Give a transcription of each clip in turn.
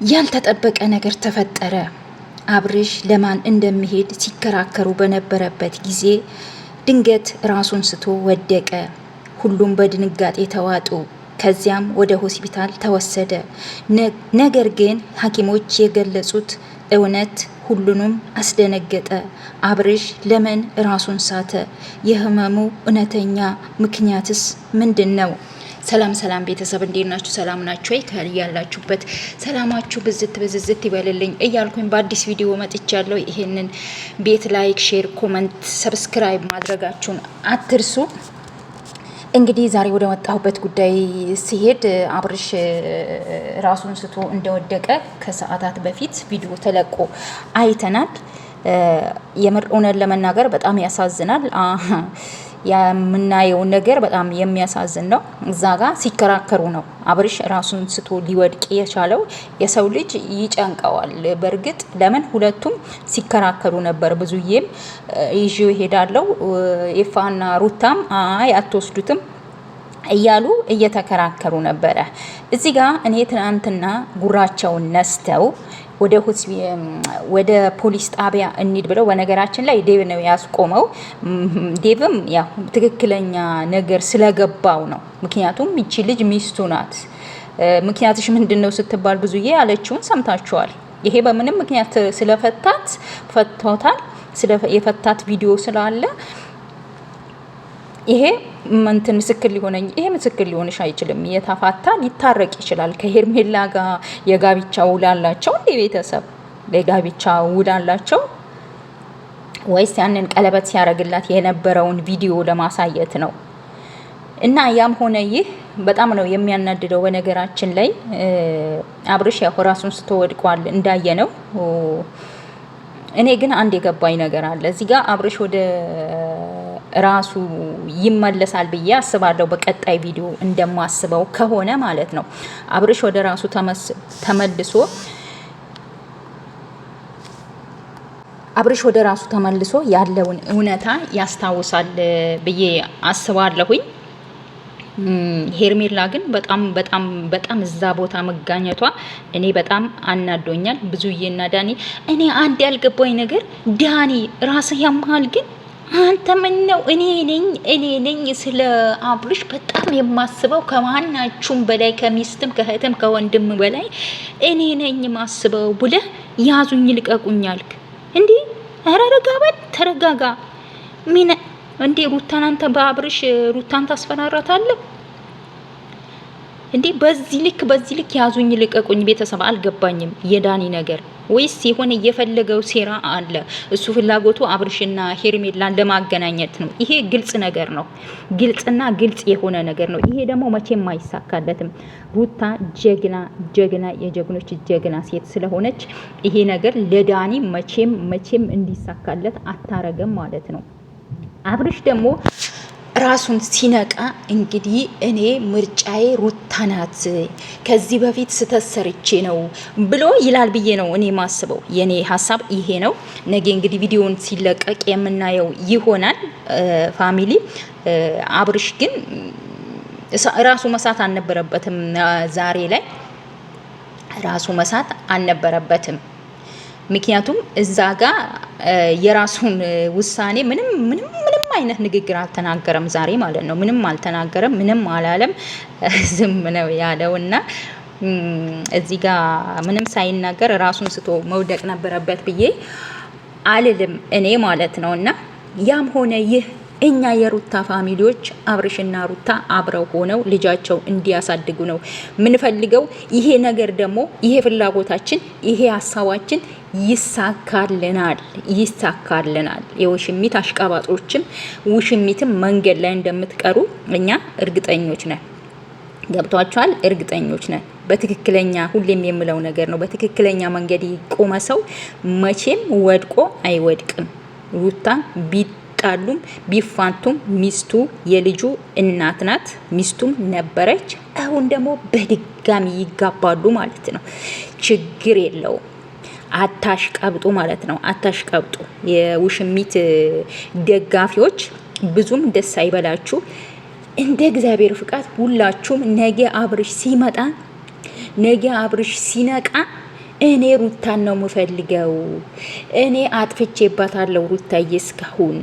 ያልተጠበቀ ነገር ተፈጠረ። አብርሽ ለማን እንደሚሄድ ሲከራከሩ በነበረበት ጊዜ ድንገት ራሱን ስቶ ወደቀ። ሁሉም በድንጋጤ ተዋጡ። ከዚያም ወደ ሆስፒታል ተወሰደ። ነገር ግን ሐኪሞች የገለጹት እውነት ሁሉንም አስደነገጠ። አብርሽ ለምን ራሱን ሳተ? የህመሙ እውነተኛ ምክንያትስ ምንድን ነው? ሰላም ሰላም ቤተሰብ እንዴት ናችሁ? ሰላም ናችሁ ወይ? ያላችሁበት ሰላማችሁ ብዝት ይበልልኝ እያልኩኝ በአዲስ ቪዲዮ መጥቻለሁ። ይሄንን ቤት ላይክ፣ ሼር፣ ኮመንት፣ ሰብስክራይብ ማድረጋችሁን አትርሱ። እንግዲህ ዛሬ ወደ መጣሁበት ጉዳይ ሲሄድ አብርሽ ራሱን ስቶ እንደወደቀ ከሰዓታት በፊት ቪዲዮ ተለቆ አይተናል። የምር እውነት ለመናገር በጣም ያሳዝናል። የምናየው ነገር በጣም የሚያሳዝን ነው። እዛ ጋር ሲከራከሩ ነው አብርሽ ራሱን ስቶ ሊወድቅ የቻለው። የሰው ልጅ ይጨንቀዋል። በእርግጥ ለምን ሁለቱም ሲከራከሩ ነበር። ብዙዬም ይዤው እሄዳለሁ፣ ኤፋና ሩታም አይ አትወስዱትም እያሉ እየተከራከሩ ነበረ። እዚህ ጋር እኔ ትናንትና ጉራቸውን ነስተው ወደ ፖሊስ ጣቢያ እንሂድ ብለው፣ በነገራችን ላይ ዴቭ ነው ያስቆመው። ዴቭም ያው ትክክለኛ ነገር ስለገባው ነው። ምክንያቱም ይቺ ልጅ ሚስቱ ናት። ምክንያትሽ ምንድን ነው ስትባል ብዙዬ ያለችውን ሰምታችኋል። ይሄ በምንም ምክንያት ስለፈታት ፈቶታል። የፈታት ቪዲዮ ስላለ ይሄ ምስክር ሊሆነኝ ይሄ ምስክር ሊሆንሽ አይችልም። የተፋታ ሊታረቅ ይችላል። ከሄርሜላ ጋር የጋብቻ ውል አላቸው እንዴ? ቤተሰብ የጋብቻ ውል አላቸው ወይስ ያንን ቀለበት ሲያረግላት የነበረውን ቪዲዮ ለማሳየት ነው? እና ያም ሆነ ይህ በጣም ነው የሚያናድደው። በነገራችን ላይ አብርሽ ያው ራሱን ስቶ ወድቋል እንዳየ ነው። እኔ ግን አንድ የገባኝ ነገር አለ እዚህ ጋር አብርሽ ወደ ራሱ ይመለሳል ብዬ አስባለሁ። በቀጣይ ቪዲዮ እንደማስበው ከሆነ ማለት ነው። አብርሽ ወደ ራሱ ተመልሶ ያለውን እውነታ ያስታውሳል ብዬ አስባለሁኝ። ሄርሜላ ግን በጣም እዛ ቦታ መጋኘቷ እኔ በጣም አናዶኛል። ብዙዬና ዳኒ፣ እኔ አንድ ያልገባኝ ነገር ዳኒ ራስህ ያምሃል ግን አንተ ምን ነው? እኔ ነኝ ስለ አብርሽ በጣም የማስበው ከማናችሁም በላይ ከሚስትም ከእህትም ከወንድም በላይ እኔ ነኝ ማስበው ብለህ ያዙኝ ልቀቁኝ አልክ እንዴ? ኧረ ረጋ በል ተረጋጋ። ምን እንዴ ሩታን አንተ በአብርሽ ሩታን ታስፈራራታለህ እንዴ? በዚህ ልክ ያዙኝ ልቀቁኝ። ቤተሰብ አልገባኝም የዳኒ ነገር፣ ወይስ የሆነ የፈለገው ሴራ አለ? እሱ ፍላጎቱ አብርሽና ሄርሜላን ለማገናኘት ነው። ይሄ ግልጽ ነገር ነው። ግልጽ የሆነ ነገር ነው። ይሄ ደግሞ መቼም አይሳካለትም። ሩታ ጀግና የጀግኖች ጀግና ሴት ስለሆነች ይሄ ነገር ለዳኒ መቼም እንዲሳካለት አታረገም ማለት ነው። አብርሽ ደግሞ ራሱን ሲነቃ እንግዲህ እኔ ምርጫዬ ሩታ ናት፣ ከዚህ በፊት ስተሰርቼ ነው ብሎ ይላል ብዬ ነው እኔ ማስበው። የኔ ሀሳብ ይሄ ነው። ነገ እንግዲህ ቪዲዮውን ሲለቀቅ የምናየው ይሆናል። ፋሚሊ አብርሽ ግን ራሱ መሳት አልነበረበትም። ዛሬ ላይ ራሱ መሳት አልነበረበትም። ምክንያቱም እዛ ጋር የራሱን ውሳኔ ምንም አይነት ንግግር አልተናገረም ዛሬ ማለት ነው። ምንም አልተናገረም፣ ምንም አላለም። ዝም ነው ያለውና እዚህ ጋር ምንም ሳይናገር ራሱን ስቶ መውደቅ ነበረበት ብዬ አልልም እኔ ማለት ነውና ያም ሆነ ይህ እኛ የሩታ ፋሚሊዎች አብርሽና ሩታ አብረው ሆነው ልጃቸው እንዲያሳድጉ ነው ምንፈልገው። ይሄ ነገር ደግሞ ይሄ ፍላጎታችን ይሄ ሀሳባችን ይሳካልናል። የውሽሚት አሽቃባጮችም ውሽሚትም መንገድ ላይ እንደምትቀሩ እኛ እርግጠኞች ነን። ገብቷቸዋል። እርግጠኞች ነን። በትክክለኛ ሁሌም የምለው ነገር ነው። በትክክለኛ መንገድ የቆመ ሰው መቼም ወድቆ አይወድቅም። ሩታ ቢጣሉም ቢፋንቱም ሚስቱ የልጁ እናት ናት። ሚስቱም ነበረች። አሁን ደግሞ በድጋሚ ይጋባሉ ማለት ነው። ችግር የለውም። አታሽቀብጡ ማለት ነው። አታሽቀብጡ። የውሽሚት ደጋፊዎች ብዙም ደስ አይበላችሁ። እንደ እግዚአብሔር ፍቃድ ሁላችሁም ነገ አብርሽ ሲመጣ ነገ አብርሽ ሲነቃ እኔ ሩታን ነው የምፈልገው፣ እኔ አጥፍቼባታለሁ ሩታዬ እስካሁን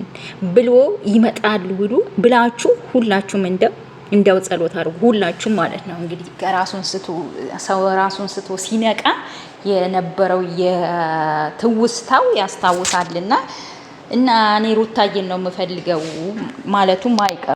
ብሎ ይመጣሉ ብላችሁ ሁላችሁም እንደው ጸሎት አድርጉ ሁላችሁም ማለት ነው። እንግዲህ ሰው ራሱን ስቶ ሲነቃ የነበረው የትውስታው ያስታውሳልና እና እኔ ሩታዬን ነው የምፈልገው ማለቱም አይቀርም።